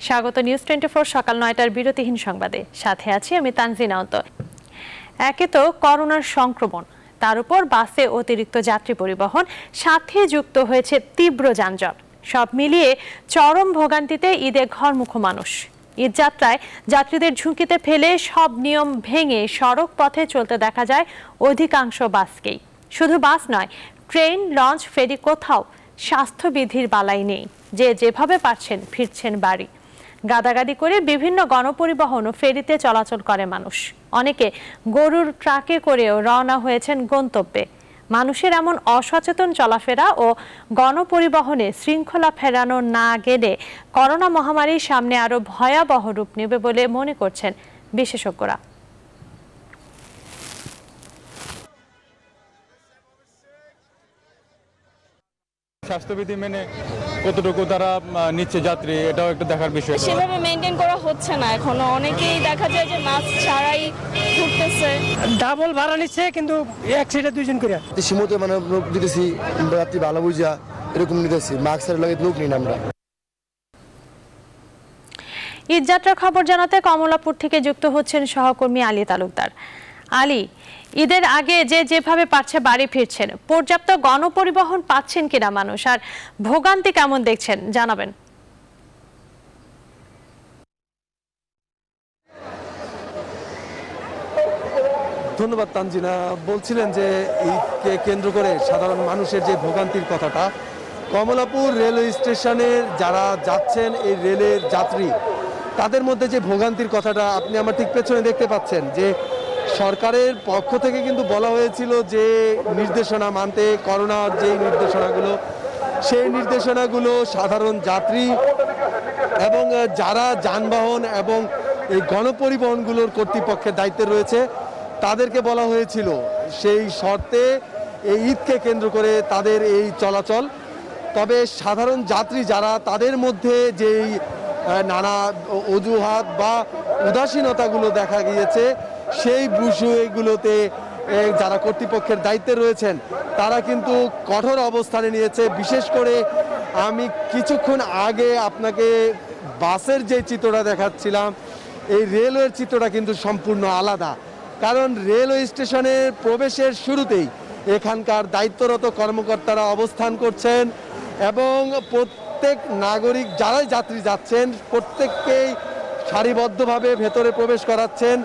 স্বাগত নিউজ 24 সকাল ৯টার বিরতিহীন সংবাদে। সাথে আছি আমি তানজিনা অন্ত। একে তো করোনার সংক্রমণ, তার উপর বাসে অতিরিক্ত যাত্রী পরিবহন, সাথে যুক্ত হয়েছে তীব্র যানজট। সব মিলিয়ে চরম ভোগান্তিতে ঈদে ঘরমুখো মানুষ। ঈদ যাত্রায় যাত্রীদের ঝুঁকিতে ফেলে সব নিয়ম ভেঙে সড়ক পথে চলতে দেখা যায় অধিকাংশ বাসকেই। শুধু বাস নয়, ট্রেন, লঞ্চ, ফেরি কোথাও স্বাস্থ্যবিধির বালাই নেই। যে যেভাবে পারছেন ফিরছেন বাড়ি। গাদাগাদি করে বিভিন্ন গণপরিবহন ও ফেরিতে চলাচল করে মানুষ। অনেকে গরুর ট্রাকে করেও রওনা হয়েছেন গন্তব্যে। মানুষের এমন অসচেতন চলাফেরা ও গণপরিবহনে শৃঙ্খলা ফেরানো না গেলে করোনা মহামারীর সামনে আরো ভয়াবহ রূপ নেবে বলে মনে করছেন বিশেষজ্ঞরা। স্বাস্থ্যবিধি মেনে কতটুকু তারা নিচ্ছে যাত্রী, এটাও একটু দেখার বিষয়। সেভাবে মেনটেন করা হচ্ছে না এখনো। অনেকেই দেখা যায় যে মাস্ক ছাড়াই ঘুরতেছে। ডাবল ভাড়া নিচ্ছে কিন্তু এক সিটে দুইজন করে। সীমতে মানে লোক দিতেছি, রাত্রি ভালো বুঝা এরকম নিতেছি, মাস্কের লাগে লোক নিন আমরা। ঈদ যাত্রার খবর জানাতে কমলাপুর থেকে যুক্ত হচ্ছেন সহকর্মী আলী তালুকদার। আলী, ঈদের আগে যে যেভাবে পারছে বাড়ি ফিরছেন, পর্যাপ্ত গণপরিবহন পাচ্ছেন কিনা মানুষ, আর ভোগান্তি কেমন দেখছেন জানাবেন। ধন্যবাদ তানজিনা। বলছিলেন যে ঈদকে কেন্দ্র করে সাধারণ মানুষের যে ভোগান্তির কথাটা, কমলাপুর রেলওয়ে স্টেশনের যারা যাচ্ছেন এই রেলের যাত্রী, তাদের মধ্যে যে ভোগান্তির কথাটা আপনি আমার ঠিক পেছনে দেখতে পাচ্ছেন যে সরকারের পক্ষ থেকে কিন্তু বলা হয়েছিল যে নির্দেশনা মানতে, করোনার যেই নির্দেশনাগুলো, সেই নির্দেশনাগুলো সাধারণ যাত্রী এবং যারা যানবাহন এবং এই গণপরিবহনগুলোর কর্তৃপক্ষের দায়িত্বে রয়েছে তাদেরকে বলা হয়েছিল সেই শর্তে এই ঈদকে কেন্দ্র করে তাদের এই চলাচল। তবে সাধারণ যাত্রী যারা, তাদের মধ্যে যেই নানা অজুহাত বা উদাসীনতাগুলো দেখা গিয়েছে, সেই বিষয়গুলোতে যারা কর্তৃপক্ষের দায়িত্বে রয়েছেন তারা কিন্তু কঠোর অবস্থানে নিয়েছে। বিশেষ করে আমি কিছুক্ষণ আগে আপনাকে বাসের যে চিত্রটা দেখাচ্ছিলাম, এই রেলওয়ের চিত্রটা কিন্তু সম্পূর্ণ আলাদা। কারণ রেলওয়ে স্টেশনের প্রবেশের শুরুতেই এখানকার দায়িত্বরত কর্মকর্তারা অবস্থান করছেন এবং প্রত্যেক নাগরিক যারাই যাত্রী যাচ্ছেন প্রত্যেককেই সারিবদ্ধভাবে ভেতরে প্রবেশ করাচ্ছেন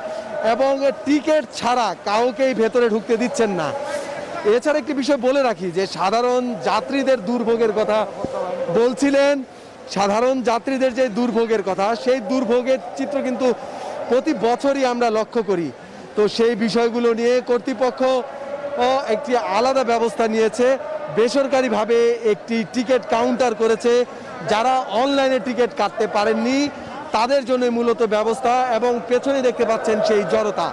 এবং টিকিট ছাড়া কাউকেই ভেতরে ঢুকতে দিচ্ছেন না। এছাড়া একটি বিষয় বলে রাখি যে সাধারণ যাত্রীদের দুর্ভোগের কথা বলছিলেন। সাধারণ যাত্রীদের যে দুর্ভোগের কথা, সেই দুর্ভোগের চিত্র কিন্তু প্রতি বছরই আমরা লক্ষ্য করি। তো সেই বিষয়গুলো নিয়ে কর্তৃপক্ষ একটি আলাদা ব্যবস্থা নিয়েছে। বেসরকারিভাবে একটি টিকিট কাউন্টার করেছে। যারা অনলাইনে টিকিট কাটতে পারেননি তাদের জন্য মূলত ব্যবস্থা, এবং পেছনে দেখতে পাচ্ছেন সেই জড়তা।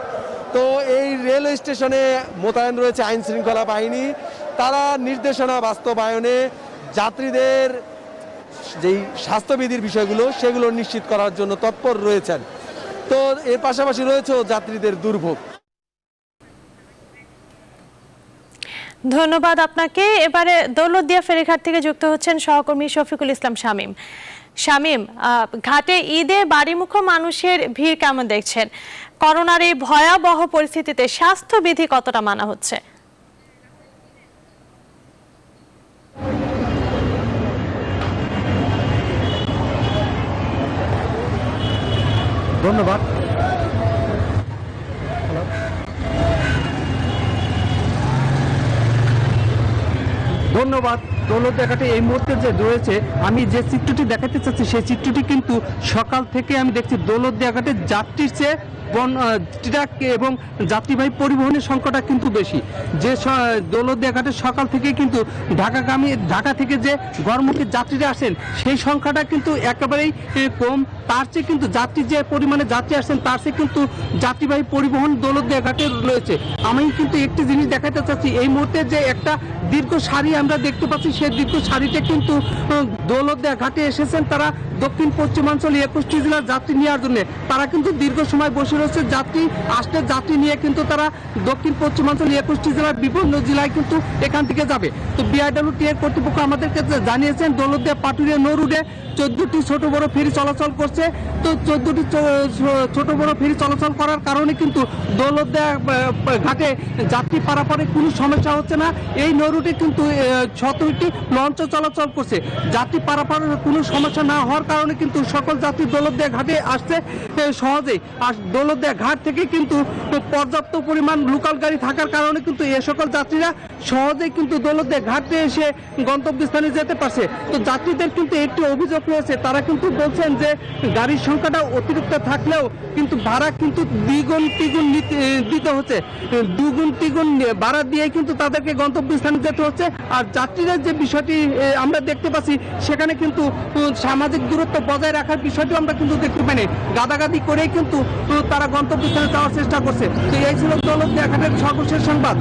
তো এই রেলওয়ে স্টেশনে মোতায়েন রয়েছে আইন শৃঙ্খলা বাহিনী। তারা নির্দেশনা বাস্তবায়নে যাত্রীদের যেই স্বাস্থ্যবিধির বিষয়গুলো সেগুলো নিশ্চিত করার জন্য তৎপর রয়েছেন। তো এর পাশাপাশি রয়েছেও যাত্রীদের দুর্ভোগ। ধন্যবাদ আপনাকে। এবারে দৌলতদিয়া ফেরিঘাট থেকে যুক্ত হচ্ছেন সহকর্মী শফিকুল ইসলাম শামীম। শামীম, ঘাটে ঈদে বাড়িমুখো মানুষের ভিড় কেমন দেখছেন? করোনার এই ভয়াবহ পরিস্থিতিতে স্বাস্থ্যবিধি কতটা মানা হচ্ছে? ধন্যবাদ। দৌলতদিয়া এই মুহূর্তে যে রয়েছে, আমি যে চিত্রটি দেখাতে চাচ্ছি সেই চিত্রটি কিন্তু সকাল থেকে আমি দেখছি দৌলতদিয়া ঘাটে যাত্রীর চেয়ে ট্রাক এবং যাত্রীবাহী পরিবহনের সংখ্যাটা কিন্তু বেশি। যে দৌলতদিয়া ঘাটে সকাল থেকে কিন্তু ঢাকা থেকে যে গড়মুখী যাত্রীরা আসেন সেই সংখ্যাটা কিন্তু একেবারেই কম। তার চেয়ে কিন্তু যাত্রী যে পরিমাণে যাত্রী আসছেন তার চেয়ে কিন্তু যাত্রীবাহী পরিবহন দৌলতদিয়া ঘাটে রয়েছে। আমি কিন্তু একটি জিনিস দেখাতে চাচ্ছি, এই মুহূর্তে যে একটা দীর্ঘ সারি আমি আমরা দেখতে পাচ্ছি সেই দীর্ঘ সারিতে কিন্তু দৌলতদিয়া ঘাটে এসেছেন তারা দক্ষিণ পশ্চিমাঞ্চল 21টি জেলার যাত্রী নেওয়ার জন্য। তারা কিন্তু দীর্ঘ সময় বসে রয়েছে যাত্রী নিয়ে কিন্তু তারা দক্ষিণ পশ্চিমাঞ্চল 21টি জেলার বিভিন্ন জেলায় কিন্তু এখান থেকে যাবে। তো বিআরডব্লিউটিএ কর্তৃপক্ষ আমাদেরকে জানিয়েছেন দৌলতদিয়া পাটুরিয়া নৌরুটে 14টি ছোট বড় ফেরি চলাচল করছে। তো 14টি ছোট বড় ফেরি চলাচল করার কারণে কিন্তু দৌলতদিয়া ঘাটে যাত্রী পারাপারে কোনো সমস্যা হচ্ছে না। এই নৌরুটে কিন্তু 17টি লঞ্চ চলাচল করছে। যাত্রী পারাপারের কোনো সমস্যা না হওয়ার কারণে কিন্তু সকল যাত্রী দৌলতদিয়া ঘাটে আসছে সহজেই। আর দৌলতদিয়া ঘাট থেকে কিন্তু পর্যাপ্ত পরিমাণ লোকাল গাড়ি থাকার কারণে কিন্তু এ সকল যাত্রীরা সহজেই কিন্তু দৌলতদিয়া ঘাটে এসে গন্তব্যস্থানে যেতে পারছে। তো যাত্রীদের কিন্তু একটি অভিযোগ রয়েছে, তারা কিন্তু বলছেন যে গাড়ির সংখ্যাটা অতিরিক্ত থাকলেও কিন্তু ভাড়া কিন্তু দ্বিগুণ তিগুণ দিতে হচ্ছে। দুগুণ তিগুণ ভাড়া দিয়ে কিন্তু তাদেরকে গন্তব্যস্থানে যেতে হচ্ছে। আর যাত্রীদের যে বিষয়টি আমরা দেখতে পাচ্ছি সেখানে কিন্তু সামাজিক দূরত্ব বজায় রাখার বিষয়টি আমরা কিন্তু দেখতে পাইনি। গাদাগাদি করেই কিন্তু তারা গন্তব্যস্থানে যাওয়ার চেষ্টা করছে। তো এই ছিল দৌলতদিয়া ঘাটের সর্বশেষ সংবাদ।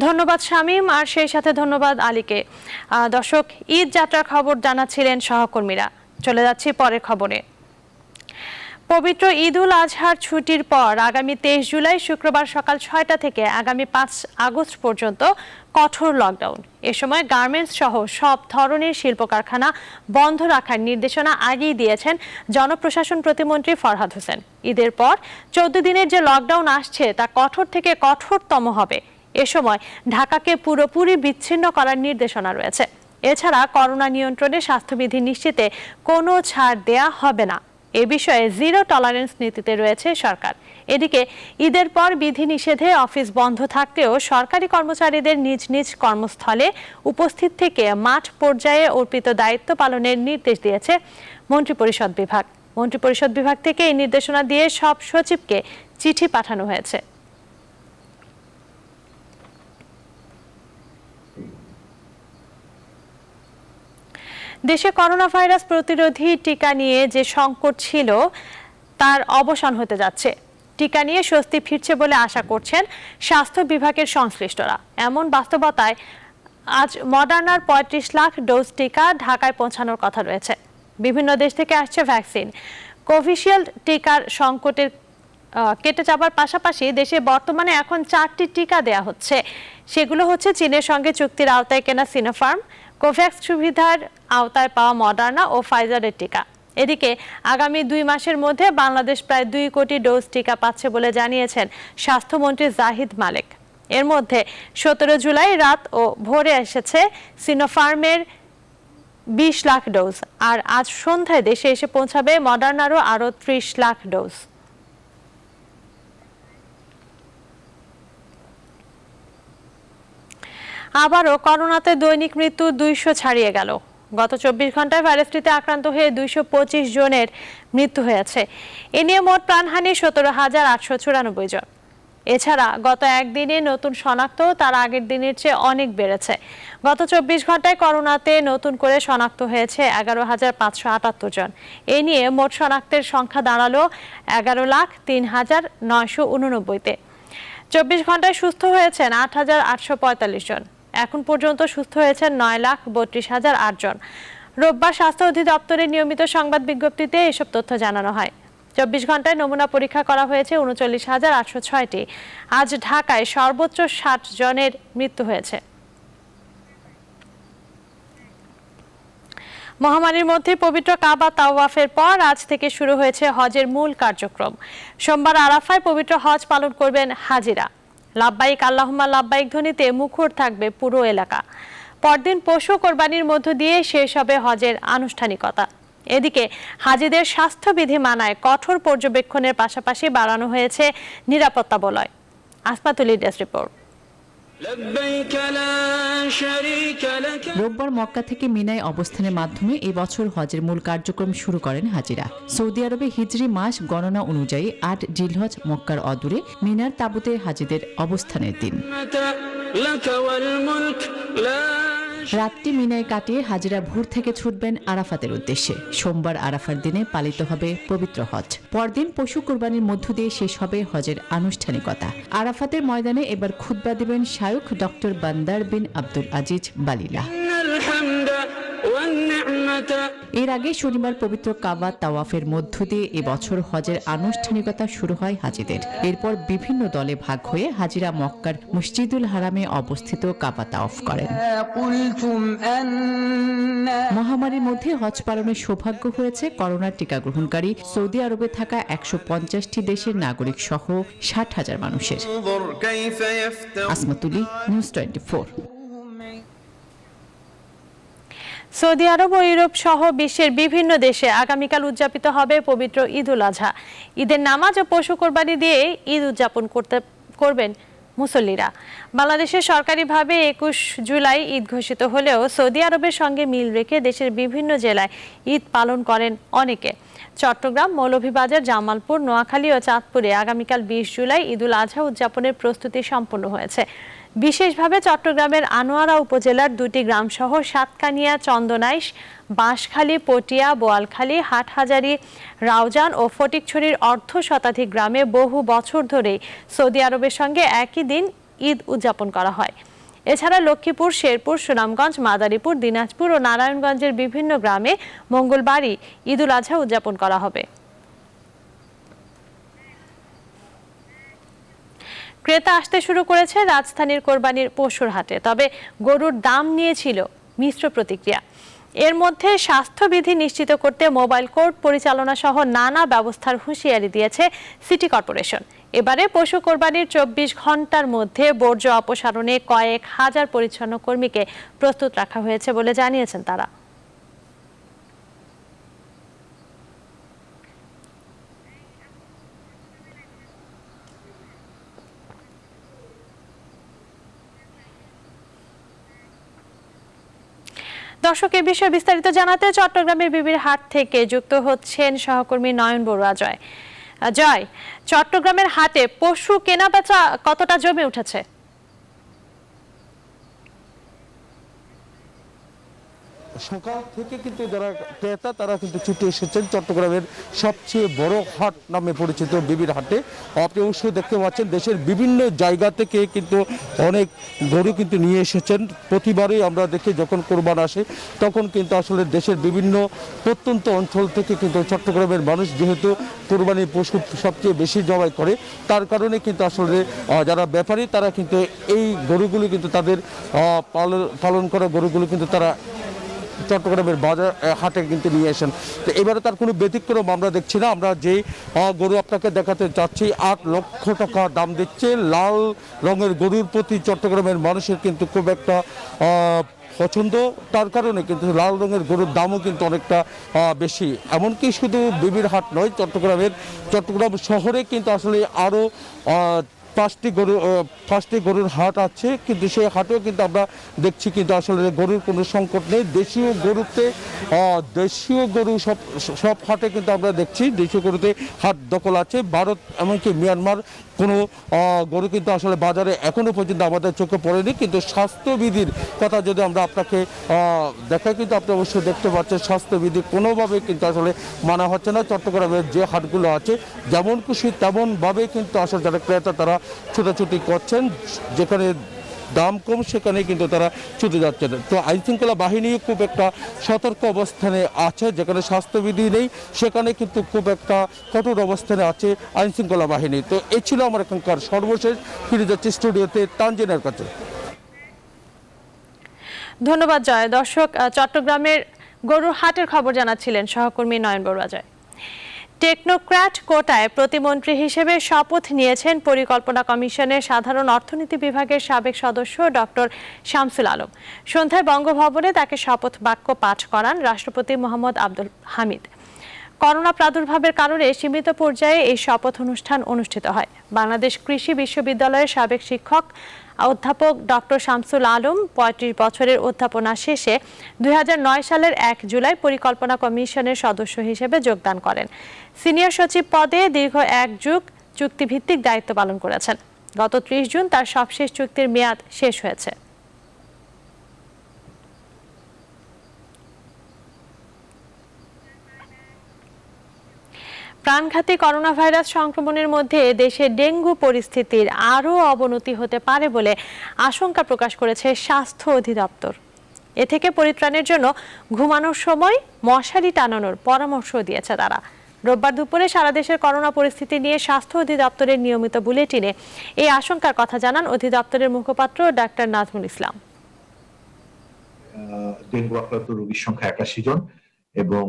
ধন্যবাদ শামীম, আর সেই সাথে ধন্যবাদ আলীকে। দর্শক, ঈদ যাত্রার খবর জানাচ্ছিলেন সহকর্মীরা। চলে যাচ্ছি পরের খবরে। পবিত্র ঈদ উল আজহার ছুটির পর আগামী 23 জুলাই শুক্রবার সকাল 6টা থেকে আগামী 5 আগস্ট পর্যন্ত কঠোর লকডাউন। এ সময় গার্মেন্টস সহ সব ধরনের শিল্প কারখানা বন্ধ রাখার নির্দেশনা আগেই দিয়েছেন জনপ্রশাসন প্রতিমন্ত্রী ফরহাদ হোসেন। ঈদের পর 14 দিনের যে লকডাউন আসছে তা কঠোর থেকে কঠোরতম হবে। এ সময় ঢাকাকে পুরোপুরি বিচ্ছিন্ন করার নির্দেশনা রয়েছে। এছাড়া করোনা নিয়ন্ত্রণে স্বাস্থ্যবিধি নিশ্চিতে কোনো ছাড় দেয়া হবে না। এ বিষয়ে জিরো টলারেন্স নীতিতে রয়েছে সরকার। এদিকে ঈদের পর বিধিনিষেধে অফিস বন্ধ থাকলেও সরকারি কর্মচারীদের নিজ নিজ কর্মস্থলে উপস্থিত থেকে মাঠ পর্যায়ে অর্পিত দায়িত্ব পালনের নির্দেশ দিয়েছে মন্ত্রিপরিষদ বিভাগ। মন্ত্রিপরিষদ বিভাগ থেকে এই নির্দেশনা দিয়ে সব সচিবকে চিঠি পাঠানো হয়েছে। দেশে করোনা ভাইরাস প্রতিরোধী টিকা নিয়ে যে সংকট ছিল তার অবসান হতে যাচ্ছে। টিকা নিয়ে স্বস্তি ফিরছে বলে আশা করছেন স্বাস্থ্য বিভাগের সংশ্লিষ্টরা। এমন বাস্তবতায় আজ মডার্নার 35 লাখ ডোজ টিকা ঢাকায় পৌঁছানোর কথা রয়েছে। বিভিন্ন দেশ থেকে আসছে ভ্যাকসিন। কোভিশিল্ড টিকার সংকটের কেটে যাবার পাশাপাশি দেশে বর্তমানে এখন 4টি টিকা দেয়া হচ্ছে। সেগুলো হচ্ছে চীনের সঙ্গে চুক্তির আওতায় কেনা সিনোফার্ম, কোভ্যাক্স সুবিধার আওতায় পাওয়া মডার্না ও ফাইজারের টিকা। এদিকে আগামী 2 মাসের মধ্যে বাংলাদেশ প্রায় 2 কোটি ডোজ টিকা পাচ্ছে বলে জানিয়েছেন স্বাস্থ্যমন্ত্রী জাহিদ মালেক। এর মধ্যে 17 জুলাই রাত ও ভোরে এসেছে সিনোফার্মের 20 লাখ ডোজ, আর আজ সন্ধ্যায় দেশে এসে পৌঁছাবে মডার্নারও আরও 30 লাখ ডোজ। আবারও করোনাতে দৈনিক মৃত্যু 200 ছাড়িয়ে গেল। গত 24 ঘন্টায় ভাইরাসটিতে আক্রান্ত হয়ে 225 জনের মৃত্যু হয়েছে। এ নিয়ে মোট প্রাণহানি 17,894 জন। এছাড়া গত একদিনে নতুন শনাক্ত তার আগের দিনের চেয়ে অনেক বেড়েছে। গত 24 ঘন্টায় করোনাতে নতুন করে শনাক্ত হয়েছে 11,578 জন। এ নিয়ে মোট শনাক্তের সংখ্যা দাঁড়ালো 11,03,989-তে। 24 ঘন্টায় সুস্থ হয়েছেন 8,845 জন। এখন পর্যন্ত সুস্থ হয়েছেন 9,32,008 জন। রোববার স্বাস্থ্য অধিদপ্তরের নিয়মিত সংবাদ বিজ্ঞপ্তিতে এসব তথ্য জানানো হয়। 24 ঘন্টায় নমুনা পরীক্ষা করা হয়েছে 39,806টি। আজ ঢাকায় সর্বোচ্চ 60 জনের মৃত্যু হয়েছে। মহামারীর মধ্যে পবিত্র কাবা তাওয়াফের পর আজ থেকে শুরু হয়েছে হজের মূল কার্যক্রম। সোমবার আরাফায় পবিত্র হজ পালন করবেন হাজিরা। লাব্বাইক আল্লাহুম্মা লাব্বাইক ধ্বনিতে মুখর থাকবে পুরো এলাকা। পরদিন পশু কোরবানির মধ্য দিয়ে শেষ হবে হজের আনুষ্ঠানিকতা। এদিকে হাজিদের স্বাস্থ্যবিধি মানায় কঠোর পর্যবেক্ষণের পাশাপাশি বাড়ানো হয়েছে নিরাপত্তা বলয়। আসমাতুলির ডেস্ক রিপোর্ট। রোববার মক্কা থেকে মিনায় অবস্থানের মাধ্যমে এই বছর হজের মূল কার্যক্রম শুরু করেন হাজিরা। সৌদি আরবে হিজরি মাস গণনা অনুযায়ী 8 জিলহজ মক্কার অদূরে মিনার তাঁবুতে হাজিদের অবস্থানের দিন। রাতটি মিনায় কাটিয়ে হাজিরা ভোর থেকে ছুটবেন আরাফাতের উদ্দেশ্যে। সোমবার আরাফার দিনে পালিত হবে পবিত্র হজ। পরদিন পশু কোরবানির মধ্য দিয়ে শেষ হবে হজের আনুষ্ঠানিকতা। আরাফাতের ময়দানে এবার খুতবা দিবেন শায়খ ডক্টর বান্দার বিন আব্দুল আজিজ বালিলা। এর আগে শনিবার পবিত্র কাবা তাওয়াফের মধ্য দিয়ে এবছর হজের আনুষ্ঠানিকতা শুরু হয় হাজিদের। এরপর বিভিন্ন দলে ভাগ হয়ে হাজিরা মক্কার মসজিদুল হারামে অবস্থিত কাবা তাওয়াফ করেন। মহামারীর মধ্যে হজ পালনের সৌভাগ্য হয়েছে করোনার টিকা গ্রহণকারী সৌদি আরবে থাকা ১৫০টি দেশের নাগরিক সহ ৬০,০০০ মানুষের। আসমাতুলি, নিউজ 24। সৌদি আরব ও ইউরোপ সহ বিশ্বের বিভিন্ন দেশে আগামীকাল উদযাপিত হবে পবিত্র ঈদ উল আজহা। ঈদের নামাজ ও পশু কোরবানি দিয়ে ঈদ উদযাপন করবেন মুসল্লিরা। বাংলাদেশে সরকারিভাবে ২১ জুলাই ঈদ ঘোষিত হলেও সৌদি আরবের সঙ্গে মিল রেখে দেশের বিভিন্ন জেলায় ঈদ পালন করেন অনেকে। চট্টগ্রাম, মৌলভীবাজার, জামালপুর, নোয়াখালী ও চাঁদপুরে আগামীকাল ২০ জুলাই ঈদ উল আজহা উদযাপনের প্রস্তুতি সম্পন্ন হয়েছে। বিশেষভাবে চট্টগ্রামের আনোয়ারা উপজেলার ২টি গ্রামসহ সাতকানিয়া, চন্দনাইশ, বাঁশখালী, পটিয়া, বোয়ালখালী, হাটহাজারী, রাউজান ও ফটিকছড়ির অর্ধশতাধিক গ্রামে বহু বছর ধরেই সৌদি আরবের সঙ্গে একই দিন ঈদ উদযাপন করা হয়। এছাড়া লক্ষ্মীপুর, শেরপুর, সুনামগঞ্জ, মাদারীপুর, দিনাজপুর ও নারায়ণগঞ্জের বিভিন্ন গ্রামে মঙ্গলবারই ঈদ উল আজহা উদযাপন করা হবে। ক্রেতা আসতে শুরু করেছে রাজধানীর কোরবানির পশুর হাটে, তবে গরুর দাম নিয়েছিল মিশ্র প্রতিক্রিয়া। এর মধ্যে স্বাস্থ্যবিধি নিশ্চিত করতে মোবাইল কোর্ট পরিচালনা সহ নানা ব্যবস্থার হুঁশিয়ারি দিয়েছে সিটি কর্পোরেশন। এবারে পশু কোরবানির ২৪ ঘন্টার মধ্যে বর্জ্য অপসারণে কয়েক হাজার পরিচ্ছন্ন কর্মীকে প্রস্তুত রাখা হয়েছে বলে জানিয়েছেন তারা। দর্শক, এ বিষয়ে বিস্তারিত জানাতে চট্টগ্রামের বিবির হাট থেকে যুক্ত হচ্ছেন সহকর্মী নয়ন বড়ুয়া। জয়, চট্টগ্রামের হাটে পশু কেনাবেচা কতটা জমে উঠেছে? সকাল থেকে কিন্তু যারা ক্রেতা তারা কিন্তু ছুটে এসেছেন চট্টগ্রামের সবচেয়ে বড় হাট নামে পরিচিত বিবির হাটে। আপনি অবশ্যই দেখতে পাচ্ছেন দেশের বিভিন্ন জায়গা থেকে কিন্তু অনেক গরু কিন্তু নিয়ে এসেছেন। প্রতিবারই আমরা দেখি যখন কোরবান আসে তখন কিন্তু আসলে দেশের বিভিন্ন প্রত্যন্ত অঞ্চল থেকে কিন্তু চট্টগ্রামের মানুষ যেহেতু কোরবানির পশু সবচেয়ে বেশি জবাই করে, তার কারণে কিন্তু আসলে যারা ব্যাপারী তারা কিন্তু এই গরুগুলো কিন্তু তাদের পালন করা গরুগুলো কিন্তু তারা চট্টগ্রামের বাজার হাটে কিন্তু নিয়ে আসেন। তো এবারে তার কোনো ব্যতিক্রম আমরা দেখছি না। আমরা যেই গরু আপনাকে দেখাতে চাচ্ছি ৮ লক্ষ টাকা দাম দিচ্ছে। লাল রঙের গরুর প্রতি চট্টগ্রামের মানুষের কিন্তু খুব একটা পছন্দ, তার কারণে কিন্তু লাল রঙের গরুর দামও কিন্তু অনেকটা বেশি। এমনকি শুধু বিবির হাট নয়, চট্টগ্রাম শহরে কিন্তু আসলে আরও ৫টি গরুর হাট আছে, কিন্তু সেই হাটেও কিন্তু আমরা দেখছি কিন্তু আসলে গরুর কোনো সংকট নেই। দেশীয় গরু সব হাটে কিন্তু আমরা দেখছি দেশীয় গরুতে হাট দখল আছে। ভারত এমনকি মিয়ানমার কোনো গরু কিন্তু আসলে বাজারে এখনো পর্যন্ত আমাদের চোখে পড়েনি। কিন্তু স্বাস্থ্যবিধির কথা যদি আমরা আপনাকে দেখাই, কিন্তু আপনি অবশ্যই দেখতে পাচ্ছেন স্বাস্থ্যবিধি কোনোভাবে কিন্তু আসলে মানা হচ্ছে না। চট্টগ্রামের যে হাটগুলো আছে যেমন খুশি তেমনভাবে কিন্তু আসলে যারা ক্রেতা তারা ছোটাছুটি করছেন, যেখানে দাম কম সেখানে কিন্তু তারা ছুটে যাচ্ছেন। তো আইনশৃঙ্খলা বাহিনী খুব একটা সতর্ক অবস্থানে আছে, যেখানে স্বাস্থ্যবিধি নেই সেখানে কিন্তু খুব একটা কঠোর অবস্থানে আছে আইনশৃঙ্খলা বাহিনী। তো এই ছিল আমার এখানকার সর্বশেষ। ফিরে যাচ্ছি স্টুডিওতে তানজিনের কাছে। ধন্যবাদ জয়। দর্শক, চট্টগ্রামের গরুর হাটের খবর জানাচ্ছিলেন সহকর্মী নয়ন বড়ুয়া। জয়। টেকনোক্র্যাট কোটায় প্রতিমন্ত্রী হিসেবে শপথ নিয়েছেন পরিকল্পনা কমিশনের সাধারণ অর্থনীতি বিভাগের সাবেক সদস্য ডক্টর শামসুল আলম। সন্ধ্যায় বঙ্গভবনে তাকে শপথ বাক্য পাঠ করান রাষ্ট্রপতি মোহাম্মদ আব্দুল হামিদ। করোনা প্রাদুর্ভাবের কারণে সীমিত পর্যায়ে এই শপথ অনুষ্ঠান অনুষ্ঠিত হয়। বাংলাদেশ কৃষি বিশ্ববিদ্যালয়ের সাবেক শিক্ষক অধ্যাপক ডক্টর শামসুল আলম ৩৫ বছরের অধ্যাপনা শেষে ২০০৯ সালের ১ জুলাই পরিকল্পনা কমিশনের সদস্য হিসেবে যোগদান করেন। সিনিয়র সচিব পদে দীর্ঘ ১ যুগ চুক্তিভিত্তিক দায়িত্ব পালন করেছেন। গত ৩০ জুন তার সবশেষ চুক্তির মেয়াদ শেষ হয়েছে। প্রাণঘাতী করোনা ভাইরাস সংক্রমণের মধ্যে দেশে ডেঙ্গু পরিস্থিতির আরও অবনতি হতে পারে বলে আশঙ্কা প্রকাশ করেছে স্বাস্থ্য অধিদপ্তর। এ থেকে পরিত্রাণের জন্য ঘুমানোর সময় মশারি টানানোর পরামর্শ দিয়েছে তারা। রোববার দুপুরে সারা দেশের করোনা পরিস্থিতি নিয়ে স্বাস্থ্য অধিদপ্তরের নিয়মিত বুলেটিনে এই আশঙ্কার কথা জানান অধিদপ্তরের মুখপাত্র ডাক্তার নাজমুল ইসলাম। ডেঙ্গু আক্রান্ত রোগীর সংখ্যা 81 জন এবং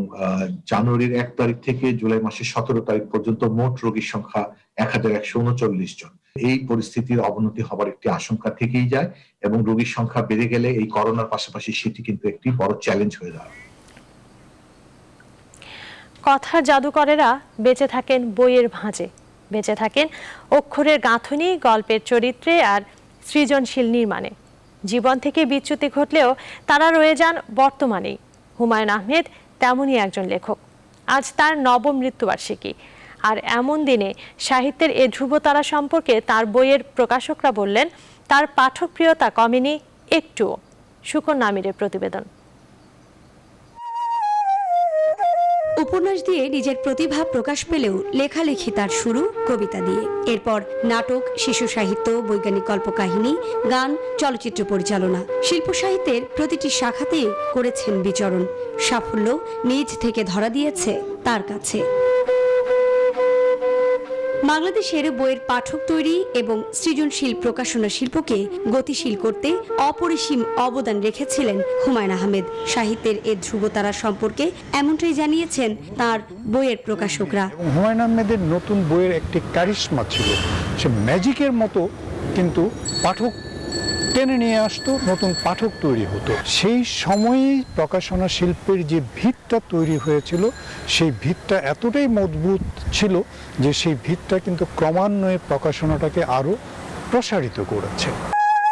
জানুয়ারির 1 তারিখ থেকে জুলাই মাসের 17 তারিখ পর্যন্ত মোট রোগীর সংখ্যা 1139 জন। এই পরিস্থিতির অবনতি হবার একটি আশঙ্কা থেকেই যায় এবং রোগীর সংখ্যা বেড়ে গেলে এই করোনার পাশাপাশি সেটি কিন্তু একটি বড় চ্যালেঞ্জ হয়ে দাঁড়ায়। কথার জাদুকরেরা বেঁচে থাকেন বইয়ের ভাঁজে, বেঁচে থাকেন অক্ষরের গাঁথনি, গল্পের চরিত্রে আর সৃজনশীল নির্মাণে। জীবন থেকে বিচ্যুতি ঘটলেও তারা রয়ে যান বর্তমানেই। হুমায়ুন আহমেদ তেমনই একজন লেখক। আজ তার নবম মৃত্যুবার্ষিকী, আর এমন দিনে সাহিত্যের এ ধ্রুবতারা সম্পর্কে তার বইয়ের প্রকাশকরা বললেন তার পাঠকপ্রিয়তা কমেনি একটুও। সুকন্যা আমিরের প্রতিবেদন। উপন্যাস দিয়ে নিজের প্রতিভা প্রকাশ পেলেও লেখালেখি তার শুরু কবিতা দিয়ে, এরপর নাটক, শিশু সাহিত্য, বৈজ্ঞানিক কল্পকাহিনী, গান, চলচ্চিত্র পরিচালনা, শিল্প সাহিত্যের প্রতিটি শাখাতেই করেছেন বিচরণ। সাফল্য নিজ থেকে ধরা দিয়েছে তার কাছে। বাংলাদেশের বইয়ের পাঠক তৈরি এবং সৃজনশীল প্রকাশনা শিল্পকে গতিশীল করতে অপরিসীম অবদান রেখেছিলেন হুমায়ুন আহমেদ। সাহিত্যের এ ধ্রুবতারা সম্পর্কে এমনটাই জানিয়েছেন তার বইয়ের প্রকাশকরা। হুমায়ুন আহমেদের নতুন বইয়ের একটি কারিশমা ছিল, সে ম্যাজিকের মতো কিন্তু পাঠক টেনে নিয়ে আসতো, নতুন পাঠক তৈরি হতো। সেই সময়েই প্রকাশনা শিল্পের যে ভিতটা তৈরি হয়েছিল, সেই ভিতটা এতটাই মজবুত ছিল যে সেই ভিতটা কিন্তু ক্রমান্বয়ে প্রকাশনাটাকে আরো প্রসারিত করেছে।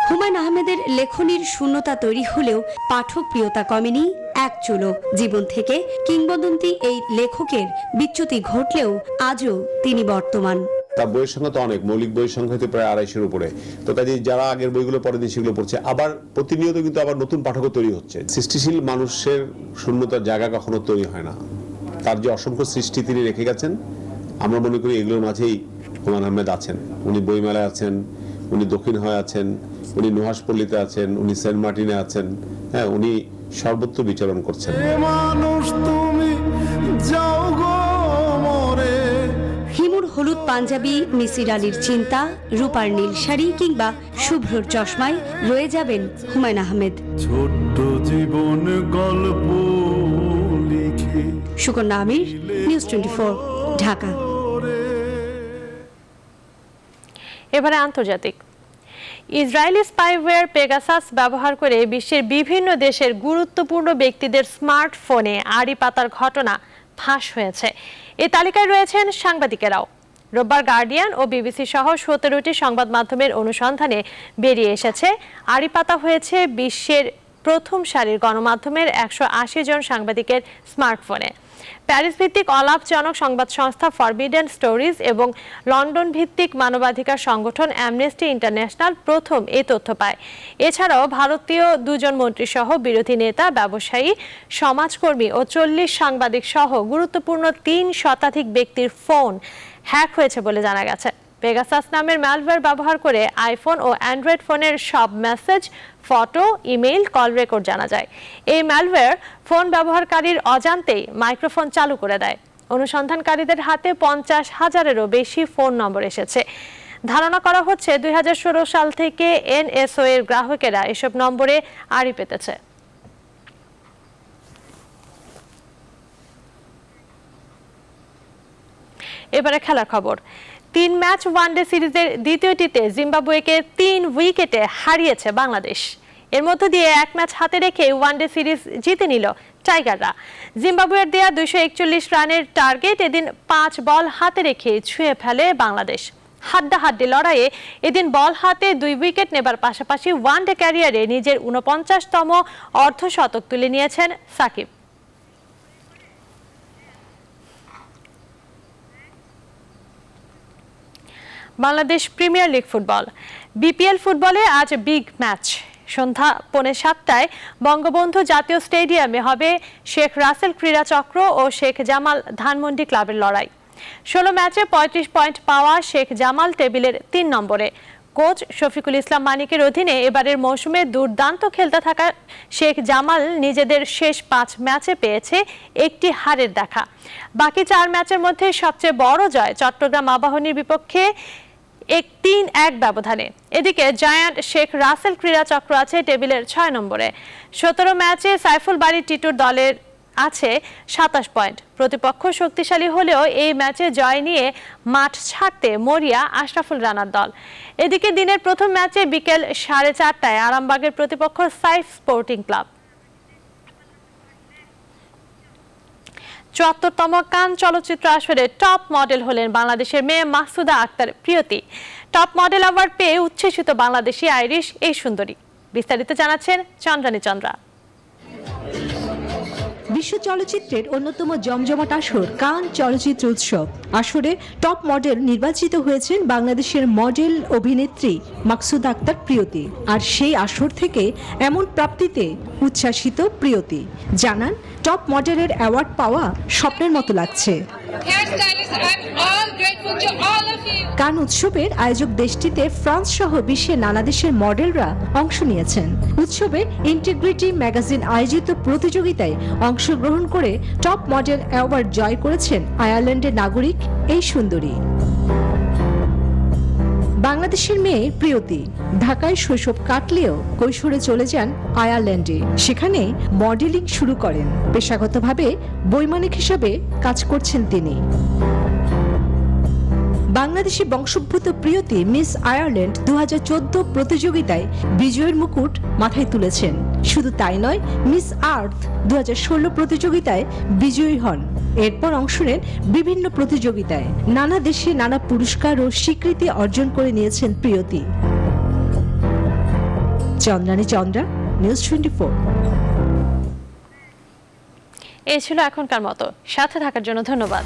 হুমায়ুন আহমেদের লেখনীর শূন্যতা তৈরি হলেও পাঠক প্রিয়তা কমেনি এক চুলো। জীবন থেকে কিংবদন্তি এই লেখকের বিচ্যুতি ঘটলেও আজও তিনি বর্তমান। তার বইয়ের সংখ্যা তো অনেক, মৌলিক বইয়ের সংখ্যা হতে প্রায় 250-এর উপরে। তো কাজে যারা আগের বইগুলো পড়েনি সেগুলো পড়ছে, আবার প্রতিনিয়ত কিন্তু আবার নতুন পাঠকও তৈরি হচ্ছে। সৃষ্টিশীল মানুষের শূন্যতার জায়গা কখনো তৈরি হয় না। তার যে অসংখ্য সৃষ্টি তিনি রেখে গেছেন, আমরা মনে করি এগুলোর মাঝেই হুমায়ুন আহমেদ আছেন। উনি বইমেলায় আছেন, উনি দক্ষিণ হয়ে আছেন, উনি নুহাসপল্লীতে আছেন, উনি সেন্ট মার্টিনে আছেন। হ্যাঁ, উনি সর্বত্র বিচরণ করছেন। হিমুর হলুদ পাঞ্জাবি, মিসির আলীর চিন্তা, রূপার নীল শাড়ি কিংবা শুভ্রর চশমায় রয়ে যাবেন হুমায়ুন আহমেদ। ছোট্ট জীবন গল্প লিখে। সুকন্যা আমির, নিউজ 24, ঢাকা। এবারে আন্তর্জাতিক। ইসরায়েলি স্পাইওয়্যার পেগাসাস ব্যবহার করে বিশ্বের বিভিন্ন দেশের গুরুত্বপূর্ণ ব্যক্তিদের স্মার্টফোনে আড়ি পাতার ঘটনা ফাঁস হয়েছে। এই তালিকায় রয়েছেন সাংবাদিকেরাও। রোববার গার্ডিয়ান ও বিবিসি সহ 17টি সংবাদ মাধ্যমের অনুসন্ধানে বেরিয়ে এসেছে আড়ি পাতা হয়েছে বিশ্বের প্রথম সারির গণমাধ্যমের 180 জন সাংবাদিকের স্মার্টফোনে। প্যারিস ভিত্তিক অলাভজনক সংবাদ সংস্থা ফরবিডেন স্টোরিজ এবং লন্ডন ভিত্তিক মানবাধিকার সংগঠন অ্যামনেস্টি ইন্টারন্যাশনাল প্রথম এই তথ্য পায়। এছাড়াও ভারতীয় 2 জন মন্ত্রী সহ বিরোধী নেতা, ব্যবসায়ী, সমাজকর্মী ও 40 সাংবাদিক সহ গুরুত্বপূর্ণ 3 শতাধিক ব্যক্তির ফোন হ্যাক হয়েছে বলে জানা গেছে। পেগাসাস নামের ম্যালওয়্যার ব্যবহার করে আইফোন ও অ্যান্ড্রয়েড ফোনের সব message, photo, email, call record জানা যায়। এই ম্যালওয়্যার ফোন ব্যবহারকারীর অজান্তেই মাইক্রোফোন চালু করে দেয়। অনুসন্ধানকারীদের হাতে 50,000-এরও বেশি ফোন নম্বর এসেছে। ধারণা করা হচ্ছে 2016 সাল থেকে এনএসও এর গ্রাহকেরা এসব নম্বরে আড়ি পেতেছে। এবারে খেলার খবর। 3 ম্যাচ ওয়ানডে সিরিজের দ্বিতীয়টিতে জিম্বাবুয়েকে 3 উইকেটে হারিয়েছে বাংলাদেশ। এর মধ্য দিয়ে 1 ম্যাচ হাতে রেখে ওয়ানডে সিরিজ জিতে নিল টাইগাররা। জিম্বাবুয়ের দেয়া 241 রানের টার্গেট এদিন 5 বল হাতে রেখে ছুঁয়ে ফেলে বাংলাদেশ। হাড্ডাহাড্ডি লড়াইয়ে এদিন বল হাতে 2 উইকেট নেবার পাশাপাশি ওয়ানডে ক্যারিয়ারে নিজের 49তম অর্ধশতক তুলে নিয়েছেন Shakib. Bangladesh premier league football. BPL ফুটবলে আজ বিগ ম্যাচ। সন্ধ্যা 7:45 বঙ্গবন্ধু জাতীয় স্টেডিয়ামে হবে শেখ রাসেল ক্রীড়া চক্র ও শেখ জামাল ধানমন্ডি ক্লাবের লড়াই। 16 ম্যাচে 35 পয়েন্ট পাওয়া শেখ জামাল টেবিলের 3 নম্বরে। কোচ শফিকুল ইসলাম মানিকের অধীনে এবারের মৌসুমে দুর্দান্ত খেলতে থাকা শেখ জামাল নিজেদের শেষ 5 ম্যাচে পেয়েছে একটি হারের দেখা। বাকি 4 ম্যাচের মধ্যে সবচেয়ে বড় জয় চট্টগ্রাম আবাহনীর বিপক্ষে 3-1 ব্যবধানে। এদিকে জায়ান্ট শেখ রাসেল ক্রীড়া চক্র আছে টেবিলের 6 নম্বরে। 17 ম্যাচে সাইফুল বাড়ি টিটুর দলের আছে 27 পয়েন্ট। প্রতিপক্ষ শক্তিশালী হলেও এই ম্যাচে জয় নিয়ে মাঠ ছাড়তে মরিয়া আশরাফুল রানার দল। এদিকে দিনের প্রথম ম্যাচে বিকেল 4:30টায় আরামবাগের প্রতিপক্ষ সাইফ স্পোর্টিং ক্লাব। 74তম কান চলচ্চিত্র আসরে টপ মডেল হলেন বাংলাদেশের মেয়ে Masuda Akter Priyoti. Top model award পেয়ে উচ্ছ্বসিত বাংলাদেশি আইরিশ এই সুন্দরী। বিস্তারিত জানাচ্ছেন চন্দ্রানী চন্দ্রা। বিশ্ব চলচ্চিত্রের অন্যতম জমজমাট আসর কান চলচ্চিত্র উৎসব। আসরে টপ মডেল নির্বাচিত হয়েছেন বাংলাদেশের মডেল অভিনেত্রী মাকসুদা আক্তার প্রিয়তি। আর সেই আসর থেকে এমন প্রাপ্তিতে উচ্ছ্বাসিত প্রিয়তি জানান, টপ মডেলের অ্যাওয়ার্ড পাওয়া স্বপ্নের মতো লাগছে। কান উৎসবের আয়োজক দেশটিতে ফ্রান্স সহ বিশ্বের নানা দেশের মডেলরা অংশ নিয়েছেন। উৎসবে ইন্টিগ্রিটি ম্যাগাজিন আয়োজিত প্রতিযোগিতায় অংশগ্রহণ করে টপ মডেল অ্যাওয়ার্ড জয় করেছেন আয়ারল্যান্ডের নাগরিক এই সুন্দরী। বাংলাদেশের মেয়ে প্রিয়তি ঢাকায় শৈশব কাটলেও কৈশোরে চলে যান আয়ারল্যান্ডে। সেখানে মডেলিং শুরু করেন। পেশাগতভাবে বৈমানিক হিসাবে কাজ করছেন তিনি। বাংলাদেশি বংশোদ্ভূত প্রিয়তি মিস আয়ারল্যান্ড 2014 প্রতিযোগিতায় বিজয়ের মুকুট মাথায় তুলেছেন। শুধু তাই নয়, মিস আর্থ 2016 প্রতিযোগিতায় বিজয়ী হন। এরপর অংশ নেন বিভিন্ন প্রতিযোগিতায়। নানা দেশে নানা পুরস্কার ও স্বীকৃতি অর্জন করে নিয়েছেন প্রিয়তি। চন্দ্রানী চন্দ্রা, নিউজ 24। এই ছিল এখনকার মতো। সাথে থাকার জন্য ধন্যবাদ।